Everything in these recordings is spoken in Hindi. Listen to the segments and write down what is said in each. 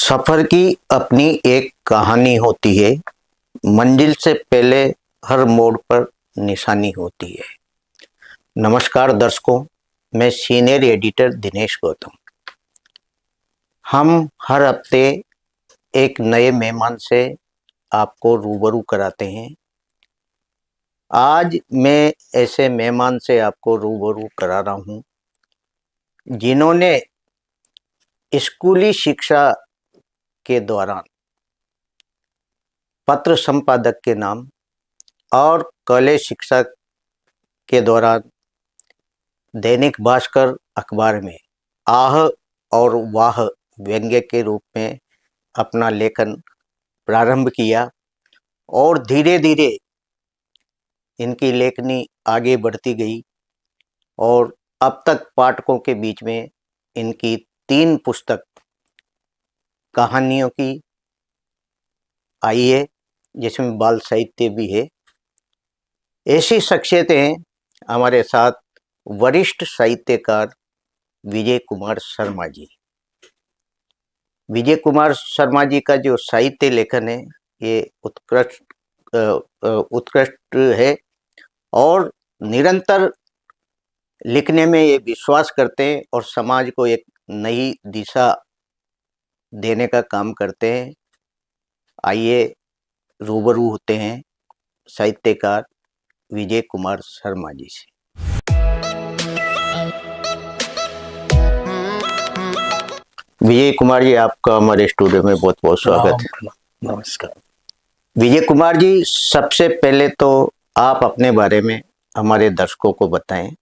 सफर की अपनी एक कहानी होती है। मंजिल से पहले हर मोड़ पर निशानी होती है। नमस्कार दर्शकों, मैं सीनियर एडिटर दिनेश गौतम। हम हर हफ्ते एक नए मेहमान से आपको रूबरू कराते हैं। आज मैं ऐसे मेहमान से आपको रूबरू करा रहा हूँ जिन्होंने स्कूली शिक्षा के दौरान पत्र संपादक के नाम और कॉलेज शिक्षा के दौरान दैनिक भास्कर अखबार में आह और वाह व्यंग्य के रूप में अपना लेखन प्रारंभ किया और धीरे धीरे इनकी लेखनी आगे बढ़ती गई और अब तक पाठकों के बीच में इनकी 3 पुस्तक कहानियों की आई है, जिसमें बाल साहित्य भी है। ऐसी शख्सियतें हमारे साथ वरिष्ठ साहित्यकार विजय कुमार शर्मा जी। विजय कुमार शर्मा जी का जो साहित्य लेखन है ये उत्कृष्ट है और निरंतर लिखने में ये विश्वास करते हैं और समाज को एक नई दिशा देने का काम करते हैं। आइए रूबरू होते हैं साहित्यकार विजय कुमार शर्मा जी से। विजय कुमार जी, आपका हमारे स्टूडियो में बहुत बहुत स्वागत है। नमस्कार विजय कुमार जी, सबसे पहले तो आप अपने बारे में हमारे दर्शकों को बताएं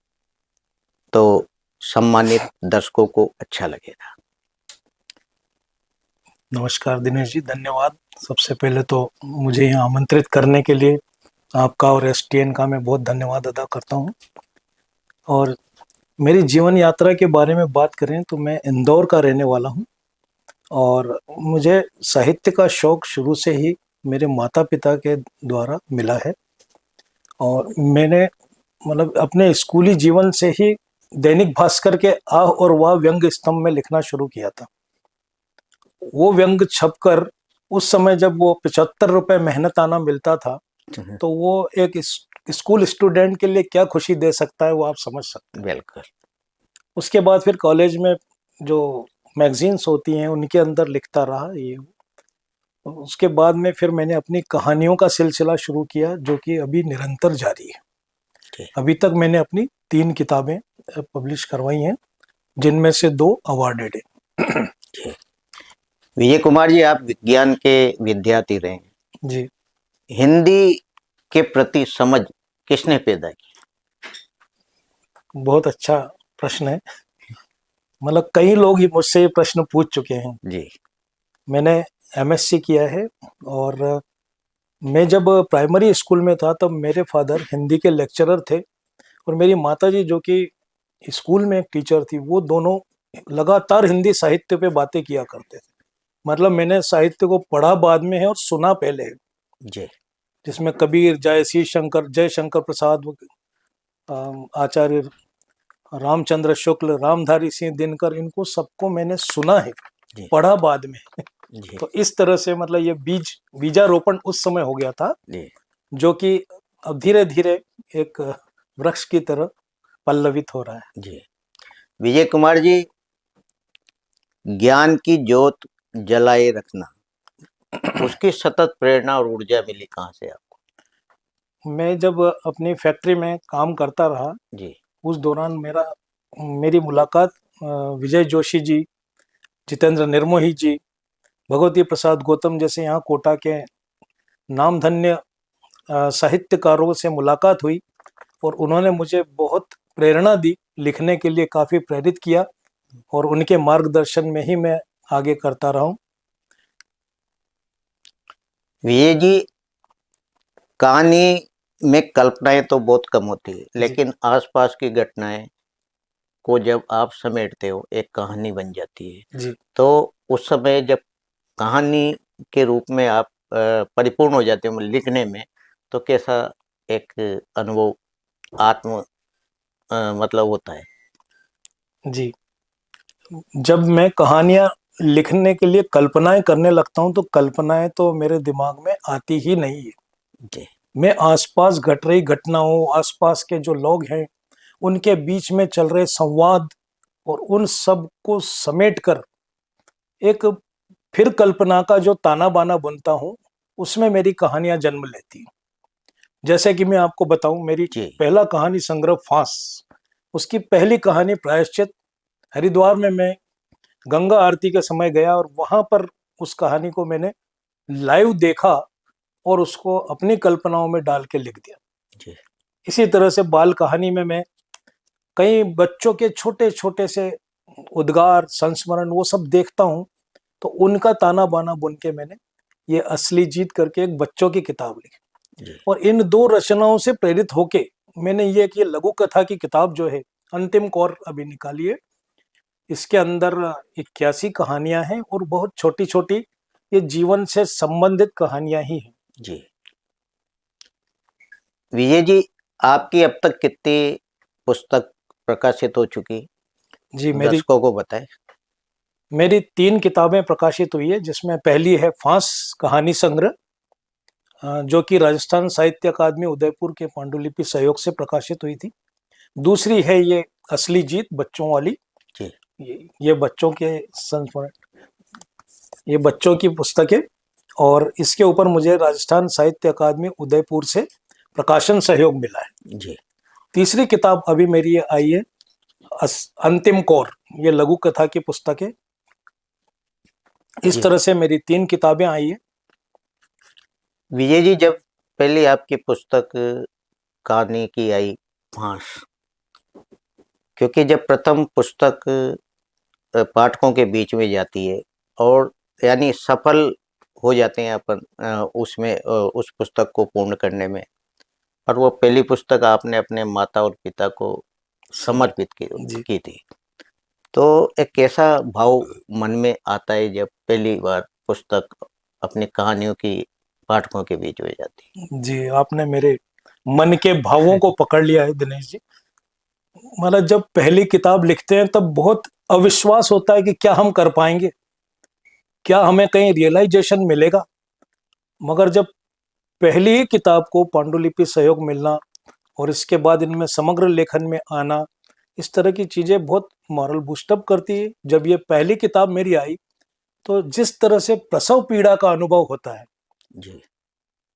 तो सम्मानित दर्शकों को अच्छा लगेगा। नमस्कार दिनेश जी, धन्यवाद। सबसे पहले तो मुझे यहाँ आमंत्रित करने के लिए आपका और एसटीएन का मैं बहुत धन्यवाद अदा करता हूँ। और मेरी जीवन यात्रा के बारे में बात करें तो मैं इंदौर का रहने वाला हूँ और मुझे साहित्य का शौक शुरू से ही मेरे माता पिता के द्वारा मिला है। और मैंने अपने स्कूली जीवन से ही दैनिक भास्कर के आह और वाह व्यंग्य स्तंभ में लिखना शुरू किया था। वो व्यंग छपकर उस समय जब वो 75 रुपए मेहनत आना मिलता था तो वो एक स्कूल स्टूडेंट के लिए क्या खुशी दे सकता है, वो आप समझ सकते हैं। बिल्कुल। उसके बाद फिर कॉलेज में जो मैगजीन्स होती हैं उनके अंदर लिखता रहा ये। उसके बाद में फिर मैंने अपनी कहानियों का सिलसिला शुरू किया जो कि अभी निरंतर जारी है। अभी तक मैंने अपनी 3 किताबें पब्लिश करवाई हैं, जिनमें से 2 अवार्डेड है। विजय कुमार जी, आप विज्ञान के विद्यार्थी रहे जी। हिंदी के प्रति समझ किसने पैदा की? बहुत अच्छा प्रश्न है। कई लोग ही मुझसे ये प्रश्न पूछ चुके हैं जी। मैंने एमएससी किया है और मैं जब प्राइमरी स्कूल में था तब मेरे फादर हिंदी के लेक्चरर थे और मेरी माताजी जो कि स्कूल में एक टीचर थी, वो दोनों लगातार हिंदी साहित्य पे बातें किया करते थे। मैंने साहित्य को पढ़ा बाद में है और सुना पहले है जी। जिसमें कबीर, जय शंकर प्रसाद, आचार्य रामचंद्र शुक्ल, रामधारी सिंह दिनकर, इनको सबको मैंने सुना है, पढ़ा बाद में। तो इस तरह से ये बीजारोपण उस समय हो गया था जो कि अब धीरे धीरे एक वृक्ष की तरह पल्लवित हो रहा है। जी। विजय कुमार जी, ज्ञान की ज्योत जलाए रखना, उसकी सतत प्रेरणा और ऊर्जा मिली कहाँ से आपको? मैं जब अपनी फैक्ट्री में काम करता रहा जी, उस दौरान मेरी मुलाकात विजय जोशी जी, जितेंद्र निर्मोही जी, भगवती प्रसाद गौतम जैसे यहाँ कोटा के नामधन्य साहित्यकारों से मुलाकात हुई और उन्होंने मुझे बहुत प्रेरणा दी, लिखने के लिए काफ़ी प्रेरित किया और उनके मार्गदर्शन में ही मैं आगे करता रहा हूँ। विजय जी, कहानी में कल्पनाएं तो बहुत कम होती है, लेकिन आसपास की घटनाएं को जब आप समेटते हो एक कहानी बन जाती है जी। तो उस समय जब कहानी के रूप में आप परिपूर्ण हो जाते हो लिखने में, तो कैसा एक अनुभव आत्म जी, जब मैं कहानियां लिखने के लिए कल्पनाएं करने लगता हूं तो कल्पनाएं तो मेरे दिमाग में आती ही नहीं है। जी मैं आसपास घट रही घटनाओं, आसपास के जो लोग हैं, उनके बीच में चल रहे संवाद और उन सब को समेट कर एक फिर कल्पना का जो ताना बाना बुनता हूँ, उसमें मेरी कहानियां जन्म लेती हैं। जैसे कि मैं आपको बताऊं, मेरी जी पहला कहानी संग्रह फांस, उसकी पहली कहानी प्रायश्चित। हरिद्वार में मैं गंगा आरती के समय गया और वहां पर उस कहानी को मैंने लाइव देखा और उसको अपनी कल्पनाओं में डाल के लिख दिया। जी इसी तरह से बाल कहानी में मैं कई बच्चों के छोटे छोटे से उद्गार, संस्मरण, वो सब देखता हूँ, तो उनका ताना बाना बुन के मैंने ये असली जीत करके एक बच्चों की किताब लिखी। जी और इन दो रचनाओं से प्रेरित होके मैंने ये कि लघु कथा की किताब जो है अंतिम कौर अभी निकाली है। इसके अंदर 81 कहानियां हैं और बहुत छोटी छोटी ये जीवन से संबंधित कहानियां ही हैं। जी विजय जी, आपकी अब तक कितनी पुस्तक प्रकाशित हो चुकी, जी, मेरी दर्शकों को बताएं। मेरी 3 किताबें प्रकाशित हुई है, जिसमें पहली है फांस कहानी संग्रह, जो कि राजस्थान साहित्य अकादमी उदयपुर के पांडुलिपि सहयोग से प्रकाशित हुई थी। दूसरी है ये असली जीत बच्चों वाली, जी ये बच्चों के संस्मरण, ये बच्चों की पुस्तक है और इसके ऊपर मुझे राजस्थान साहित्य अकादमी उदयपुर से प्रकाशन सहयोग मिला है। जी तीसरी किताब अभी मेरी ये आई है अंतिम कौर, ये लघु कथा की पुस्तक है। इस जी तरह से मेरी 3 किताबें आई है। विजय जी, जब पहले आपकी पुस्तक कहानी की आई फांस, क्योंकि जब प्रथम पुस्तक पाठकों के बीच में जाती है और यानी सफल हो जाते हैं अपन उसमें उस पुस्तक को पूर्ण करने में, और वो पहली पुस्तक आपने अपने माता और पिता को समर्पित जी की थी, तो एक कैसा भाव मन में आता है जब पहली बार पुस्तक अपनी कहानियों की पाठकों के बीच में जाती जी, आपने मेरे मन के भावों को पकड़ लिया है दिनेश जी। मतलब जब पहली किताब लिखते हैं तब बहुत अविश्वास होता है कि क्या हम कर पाएंगे, क्या हमें कहीं रियलाइजेशन मिलेगा। मगर जब पहली ही किताब को पांडुलिपि सहयोग मिलना और इसके बाद इनमें समग्र लेखन में आना, इस तरह की चीजें बहुत मॉरल बूस्टअप करती है। जब ये पहली किताब मेरी आई तो जिस तरह से प्रसव पीड़ा का अनुभव होता है, जी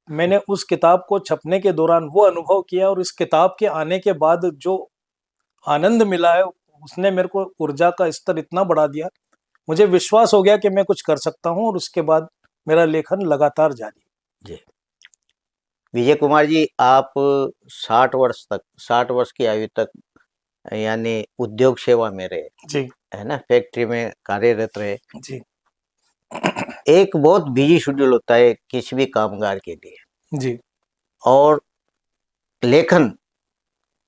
मैंने उस किताब को छपने के दौरान वो अनुभव किया और इस किताब के आने के बाद जो आनंद मिला है, उसने मेरे को ऊर्जा का स्तर इतना बढ़ा दिया, मुझे विश्वास हो गया कि मैं कुछ कर सकता हूँ और उसके बाद मेरा लेखन लगातार जारी। जी विजय कुमार जी, आप 60 वर्ष की आयु तक यानी उद्योग सेवा में रहे, जी है ना, फैक्ट्री में कार्यरत रहे। जी एक बहुत बिजी शेड्यूल होता है किसी भी कामगार के लिए, जी और लेखन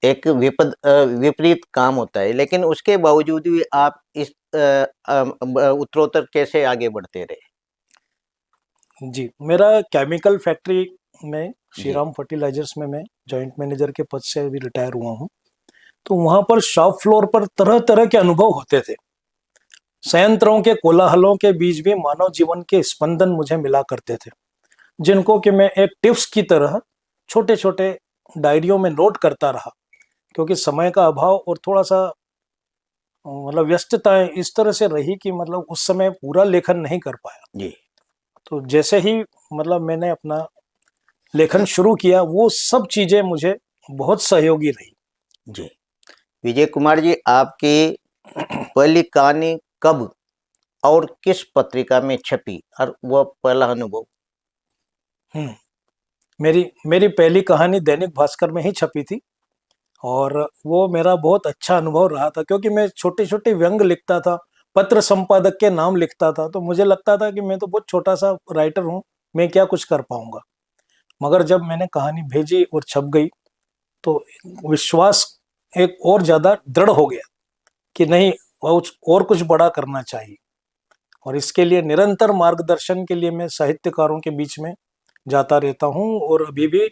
एक विपरीत काम होता है, लेकिन उसके बावजूद भी आप इस उत्तरोत्तर कैसे आगे बढ़ते रहे? जी, मेरा केमिकल फैक्ट्री में, जी श्रीराम फर्टिलाइजर्स में मैं जॉइंट मैनेजर के पद से अभी रिटायर हुआ हूँ। तो वहां पर शॉप फ्लोर पर तरह तरह के अनुभव होते थे। संयंत्रों के कोलाहलों के बीच भी मानव जीवन के स्पंदन मुझे मिला करते थे, जिनको कि मैं एक टिप्स की तरह छोटे छोटे डायरियों में नोट करता रहा। क्योंकि समय का अभाव और थोड़ा सा मतलब व्यस्तताएं इस तरह से रही कि मतलब उस समय पूरा लेखन नहीं कर पाया। जी तो जैसे ही मतलब मैंने अपना लेखन शुरू किया, वो सब चीजें मुझे बहुत सहयोगी रही। जी विजय कुमार जी, आपकी पहली कहानी कब और किस पत्रिका में छपी, और वह पहला अनुभव? हम्म मेरी मेरी पहली कहानी दैनिक भास्कर में ही छपी थी और वो मेरा बहुत अच्छा अनुभव रहा था, क्योंकि मैं छोटे छोटे व्यंग लिखता था, पत्र संपादक के नाम लिखता था, तो मुझे लगता था कि मैं तो बहुत छोटा सा राइटर हूँ, मैं क्या कुछ कर पाऊंगा। मगर जब मैंने कहानी भेजी और छप गई तो विश्वास एक और ज्यादा दृढ़ हो गया कि नहीं, और कुछ बड़ा करना चाहिए। और इसके लिए निरंतर मार्गदर्शन के लिए मैं साहित्यकारों के बीच में जाता रहता हूँ और अभी भी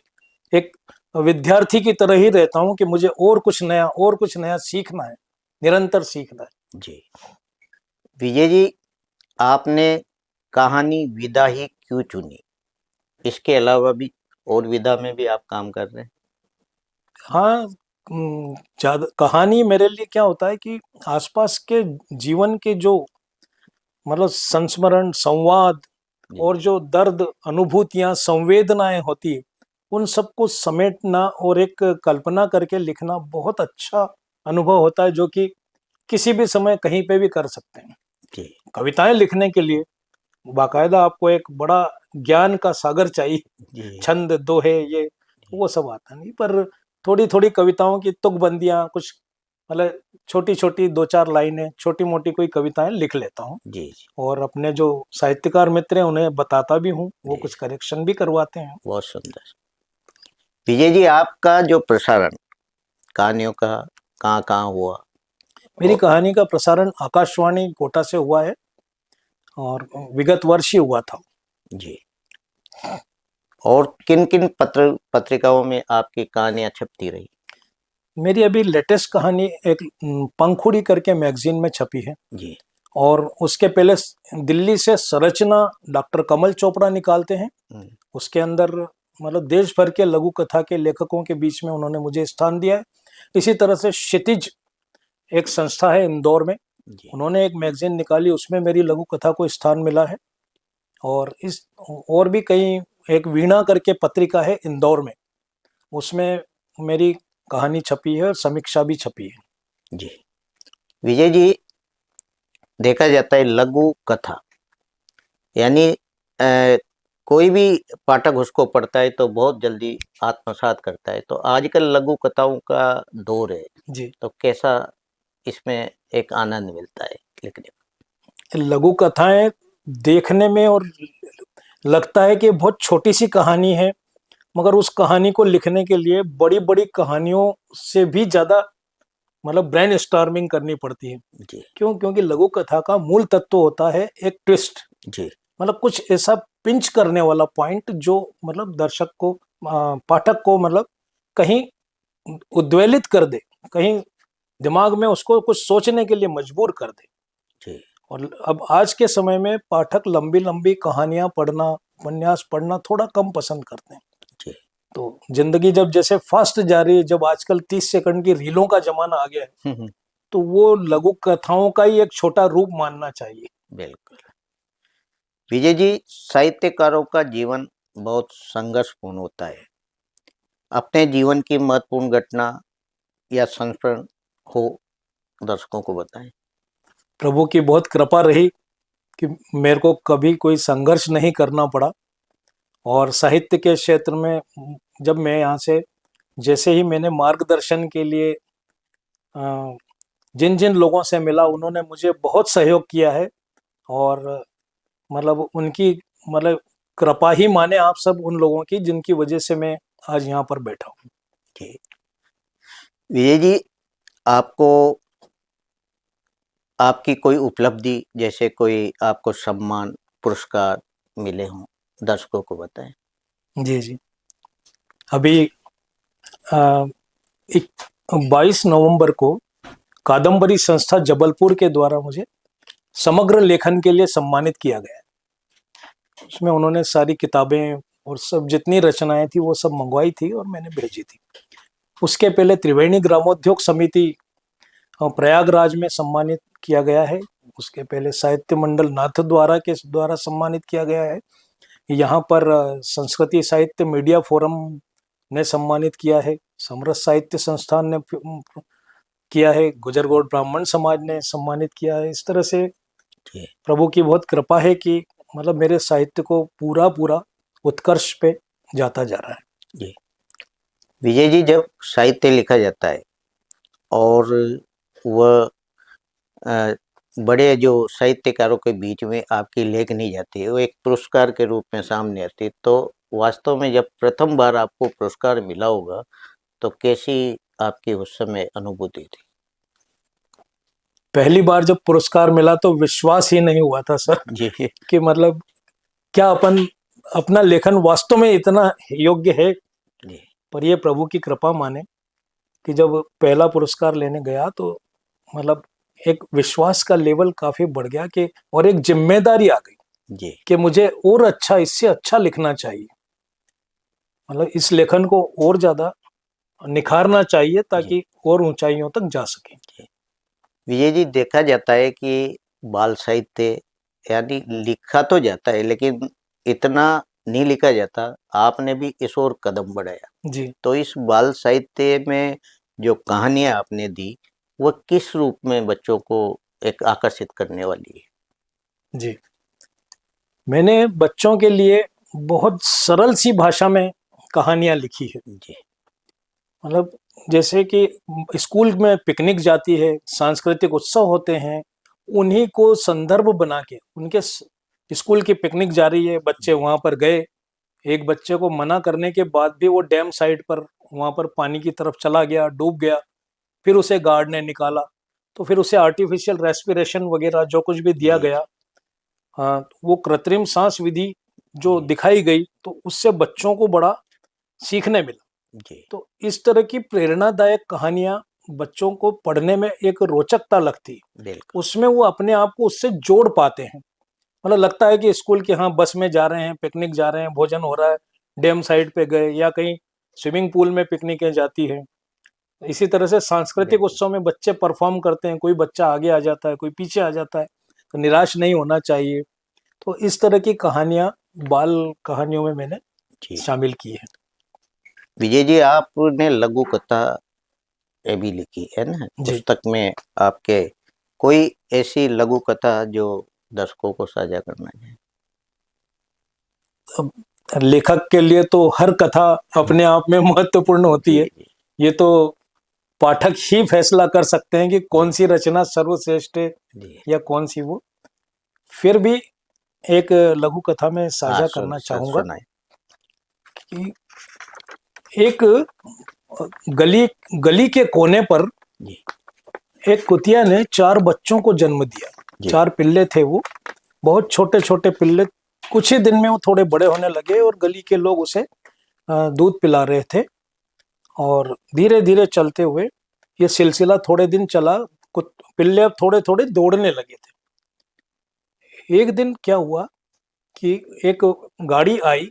एक विद्यार्थी की तरह ही रहता हूँ कि मुझे और कुछ नया सीखना है, निरंतर सीखना है। जी विजय जी, आपने कहानी विदा ही क्यों चुनी? इसके अलावा भी और विधा में भी आप काम कर रहे हैं? हाँ, ज्यादा कहानी मेरे लिए क्या होता है कि आसपास के जीवन के जो मतलब संस्मरण, संवाद जी, और जो दर्द, अनुभूतियां, संवेदनाएं होती है, उन सबको समेटना और एक कल्पना करके लिखना बहुत अच्छा अनुभव होता है, जो कि किसी भी समय कहीं पे भी कर सकते हैं। जी, कविताएं लिखने के लिए बाकायदा आपको एक बड़ा ज्ञान का सागर चाहिए, जी, छंद, दोहे, ये जी, वो सब आता नहीं। पर थोड़ी थोड़ी कविताओं की तुकबंदियां, कुछ मतलब छोटी छोटी दो चार लाइनें, छोटी मोटी कोई कविताएं लिख लेता हूँ। जी, जी, और अपने जो साहित्यकार मित्र हैं उन्हें बताता भी हूँ, वो जी, कुछ करेक्शन भी करवाते हैं। बहुत सुंदर। विजय जी, आपका जो प्रसारण कहानियों का कहाँ कहाँ हुआ? मेरी और कहानी का प्रसारण आकाशवाणी कोटा से हुआ है और विगत वर्ष ही हुआ था। जी, और किन किन पत्रिकाओं में आपकी कहानियां छपती रही? मेरी अभी लेटेस्ट कहानी एक पंखुड़ी करके मैगजीन में छपी है। जी, और उसके पहले दिल्ली से संरचना डॉक्टर कमल चोपड़ा निकालते हैं। हम्म, उसके अंदर मतलब देश भर के लघु कथा के लेखकों के बीच में उन्होंने मुझे स्थान दिया है। इसी तरह से क्षितिज एक संस्था है इंदौर में, जी, उन्होंने एक मैगजीन निकाली, उसमें मेरी लघु कथा को स्थान मिला है। और इस और भी कई, एक वीणा करके पत्रिका है इंदौर में, उसमें मेरी कहानी छपी है और समीक्षा भी छपी है। जी। विजय जी, देखा जाता है लघु कथा यानी कोई भी पाठक उसको पढ़ता है तो बहुत जल्दी आत्मसात करता है। तो आजकल लघु कथाओं का दौर है, जी, तो कैसा इसमें एक आनंद मिलता है लिखने लघु कथाएं देखने में और लगता है कि बहुत छोटी सी कहानी है, मगर उस कहानी को लिखने के लिए बड़ी बड़ी कहानियों से भी ज्यादा मतलब ब्रेन स्टॉर्मिंग करनी पड़ती है। में? जी, क्यों? क्योंकि लघु कथा का मूल तत्व होता है एक ट्विस्ट, जी, मतलब कुछ ऐसा पिंच करने वाला पॉइंट जो मतलब दर्शक को, पाठक को मतलब कहीं उद्वेलित कर दे, कहीं दिमाग में उसको कुछ सोचने के लिए मजबूर कर दे। जी, और अब आज के समय में पाठक लंबी लंबी कहानियां पढ़ना, उपन्यास पढ़ना थोड़ा कम पसंद करते हैं। जी, तो जिंदगी जब जैसे फास्ट जा रही है, जब आजकल 30 सेकंड की रीलों का जमाना आ गया है, हम्म, तो वो लघु कथाओं का ही एक छोटा रूप मानना चाहिए। बिल्कुल। विजय जी, साहित्यकारों का जीवन बहुत संघर्षपूर्ण होता है। अपने जीवन की महत्वपूर्ण घटना या संस्मरण हो, दर्शकों को बताएं। प्रभु की बहुत कृपा रही कि मेरे को कभी कोई संघर्ष नहीं करना पड़ा। और साहित्य के क्षेत्र में जब मैं यहाँ से, जैसे ही मैंने मार्गदर्शन के लिए जिन जिन लोगों से मिला, उन्होंने मुझे बहुत सहयोग किया है। और मतलब उनकी मतलब कृपा ही माने आप सब उन लोगों की, जिनकी वजह से मैं आज यहाँ पर बैठा हूँ। जी, विजय जी, आपको आपकी कोई उपलब्धि, जैसे कोई आपको सम्मान, पुरस्कार मिले हों, दर्शकों को बताएं। जी जी। अभी 22 नवंबर को कादम्बरी संस्था जबलपुर के द्वारा मुझे समग्र लेखन के लिए सम्मानित किया गया। उसमें उन्होंने सारी किताबें और सब जितनी रचनाएं थी वो सब मंगवाई थी और मैंने भेजी थी। उसके पहले त्रिवेणी ग्रामोद्योग समिति प्रयागराज में सम्मानित किया गया है। उसके पहले साहित्य मंडल नाथ द्वारा के द्वारा सम्मानित किया गया है। यहाँ पर संस्कृति साहित्य मीडिया फोरम ने सम्मानित किया है। समरस साहित्य संस्थान ने किया है। गुजर गौड़ ब्राह्मण समाज ने सम्मानित किया है। इस तरह से जी, प्रभु की बहुत कृपा है कि मतलब मेरे साहित्य को पूरा पूरा उत्कर्ष पे जाता जा रहा है। जी। विजय जी, जब साहित्य लिखा जाता है और वह बड़े जो साहित्यकारों के बीच में आपकी लेख नहीं जाती है, वो एक पुरस्कार के रूप में सामने आती है, तो वास्तव में जब प्रथम बार आपको पुरस्कार मिला होगा, तो कैसी आपकी उस समय अनुभूति थी? पहली बार जब पुरस्कार मिला तो विश्वास ही नहीं हुआ था सर, जी, कि मतलब क्या अपन, अपना लेखन वास्तव में इतना योग्य है। जी, पर ये प्रभु की कृपा माने कि जब पहला पुरस्कार लेने गया तो मतलब एक विश्वास का लेवल काफी बढ़ गया कि, और एक जिम्मेदारी आ गई जी कि मुझे और अच्छा, इससे अच्छा लिखना चाहिए, मतलब इस लेखन को और ज्यादा निखारना चाहिए जी ताकि और ऊंचाइयों तक जा सके। जी। विजय जी, देखा जाता है कि बाल साहित्य यानी लिखा तो जाता है लेकिन इतना नहीं लिखा जाता। आपने भी इस ओर कदम बढ़ाया। जी तो इस बाल साहित्य में जो कहानियां आपने दी, वह किस रूप में बच्चों को एक आकर्षित करने वाली जी, मैंने बच्चों के लिए बहुत सरल सी भाषा में कहानियां लिखी है। है? जी मतलब जैसे कि स्कूल में पिकनिक जाती है, सांस्कृतिक उत्सव होते हैं, उन्हीं को संदर्भ बना के, उनके स्कूल की पिकनिक जा रही है, बच्चे वहां पर गए, एक बच्चे को मना करने के बाद भी वो डैम साइड पर वहां पर पानी की तरफ चला गया, डूब गया, फिर उसे गार्ड ने निकाला, तो फिर उसे आर्टिफिशियल रेस्पिरेशन वगैरह जो कुछ भी दिया जी गया, हाँ, वो कृत्रिम सांस विधि जो जी दिखाई गई, तो उससे बच्चों को बड़ा सीखने मिला। जी तो इस तरह की प्रेरणादायक कहानियां बच्चों को पढ़ने में एक रोचकता लगती है, बिल्कुल। उसमें वो अपने आप को उससे जोड़ पाते हैं। मतलब लगता है कि स्कूल के, हाँ, बस में जा रहे हैं, पिकनिक जा रहे हैं, भोजन हो रहा है, डैम साइड पे गए, या कहीं स्विमिंग पूल में पिकनिकें जाती है। इसी तरह से सांस्कृतिक बिल्कुल उत्सव में बच्चे परफॉर्म करते हैं, कोई बच्चा आगे आ जाता है, कोई पीछे आ जाता है, तो निराश नहीं होना चाहिए। तो इस तरह की कहानियां बाल कहानियों में मैंने जी। शामिल की है। विजय जी, आपने लघु कथा ये भी लिखी है ना जी, पुस्तक में आपके? कोई ऐसी लघु कथा जो दर्शकों को साझा करना है? अब लेखक के लिए तो हर कथा अपने आप में महत्वपूर्ण होती जी है। जी ये तो पाठक ही फैसला कर सकते हैं कि जी कौन सी रचना सर्वश्रेष्ठ है जी। या कौन सी वो। फिर भी एक लघु कथा में हाँ, साझा करना चाहूंगा सुनाए। कि एक गली गली के कोने पर जी एक कुतिया ने 4 बच्चों को जन्म दिया। जी 4 पिल्ले थे वो, बहुत छोटे छोटे पिल्ले। कुछ ही दिन में वो थोड़े बड़े होने लगे और गली के लोग उसे दूध पिला रहे थे। और धीरे धीरे चलते हुए ये सिलसिला थोड़े दिन चला, कुछ पिल्ले अब थोड़े थोड़े दौड़ने लगे थे। एक दिन क्या हुआ कि एक गाड़ी आई,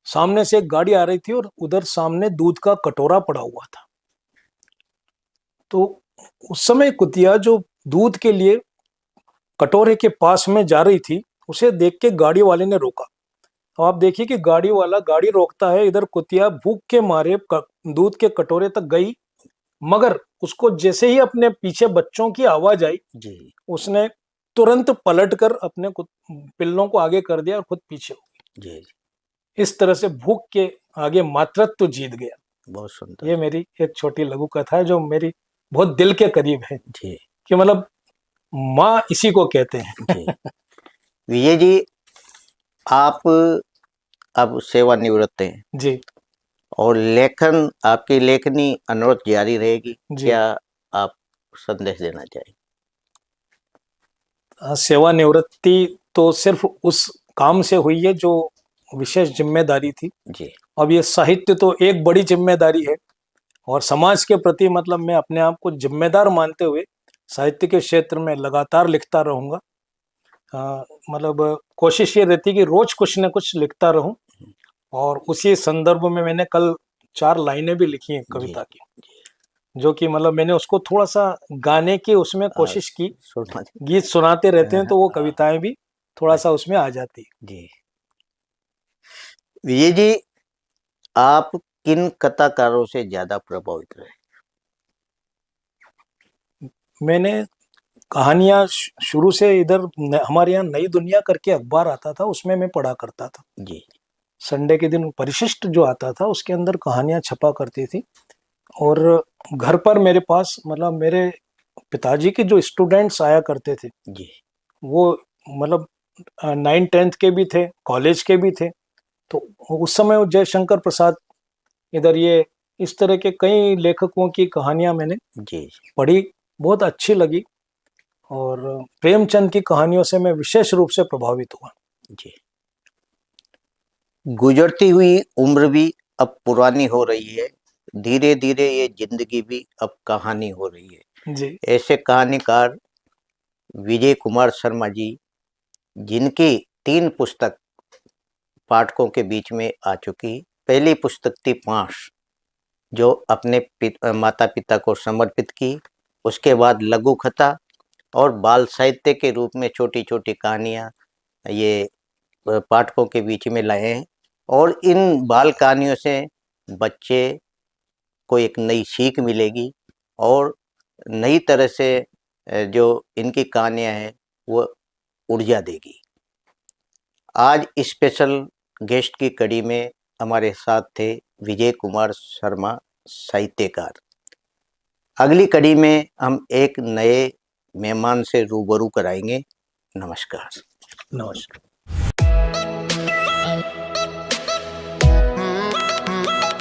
सामने से एक गाड़ी आ रही थी और उधर सामने दूध का कटोरा पड़ा हुआ था। तो उस समय कुतिया जो दूध के लिए कटोरे के पास में जा रही थी, उसे देख के गाड़ी वाले ने रोका। तो आप देखिए कि गाड़ी वाला गाड़ी रोकता है, इधर कुतिया भूख के मारे दूध के कटोरे तक गई, मगर उसको जैसे ही अपने पीछे बच्चों की आवाज आई, जी उसने तुरंत पलटकर अपने पिल्लों को आगे कर दिया और खुद पीछे हो जी जी। गई। इस तरह से भूख के आगे मातृत्व जीत गया। बहुत सुंदर। ये मेरी एक छोटी लघु कथा है जो मेरी बहुत दिल के करीब है, जी कि मतलब माँ इसी को कहते हैं। जी। विजय जी, आप अब सेवानिवृत्त हैं जी और लेखन, आपकी लेखनी अनुरत जारी रहेगी। जी। क्या आप संदेश देना चाहेंगे? सेवानिवृत्ति तो सिर्फ उस काम से हुई है जो विशेष जिम्मेदारी थी। जी अब ये साहित्य तो एक बड़ी जिम्मेदारी है, और समाज के प्रति मतलब मैं अपने आप को जिम्मेदार मानते हुए साहित्य के क्षेत्र में लगातार लिखता रहूंगा। मतलब कोशिश ये रहती कि रोज कुछ न कुछ लिखता रहूं। और उसी संदर्भ में मैंने कल 4 लाइनें भी लिखी हैं जी कविता की, जो कि मतलब मैंने उसको थोड़ा सा गाने की उसमें आ, कोशिश की। सुना। गीत सुनाते रहते हैं तो वो कविताएं भी थोड़ा सा उसमें आ जाती जी। विजय जी, आप किन कथाकारों से ज्यादा प्रभावित रहे? है। मैंने कहानियां शुरू से इधर हमारे यहाँ नई दुनिया करके अखबार आता था, उसमें मैं पढ़ा करता था। जी संडे के दिन परिशिष्ट जो आता था उसके अंदर कहानियां छपा करती थी। और घर पर मेरे पास मतलब मेरे पिताजी के जो स्टूडेंट्स आया करते थे, जी वो मतलब 9th-10th के भी थे, कॉलेज के भी थे। तो उस समय वो जयशंकर प्रसाद, इधर ये इस तरह के कई लेखकों की कहानियां मैंने जी पढ़ी, बहुत अच्छी लगी। और प्रेमचंद की कहानियों से मैं विशेष रूप से प्रभावित हुआ। जी। गुजरती हुई उम्र भी अब पुरानी हो रही है, धीरे धीरे ये जिंदगी भी अब कहानी हो रही है। जी ऐसे कहानीकार विजय कुमार शर्मा जी, जिनकी 3 पुस्तक पाठकों के बीच में आ चुकी। पहली पुस्तक थी पांश, जो अपने माता पिता को समर्पित की। उसके बाद लघु कथा और बाल साहित्य के रूप में छोटी छोटी कहानियाँ ये पाठकों के बीच में लाए हैं। और इन बाल कहानियों से बच्चे को एक नई सीख मिलेगी और नई तरह से जो इनकी कहानियाँ हैं वो ऊर्जा देगी। आज स्पेशल गेस्ट की कड़ी में हमारे साथ थे विजय कुमार शर्मा, साहित्यकार। अगली कड़ी में हम एक नए मेहमान से रूबरू कराएंगे। नमस्कार। नमस्कार।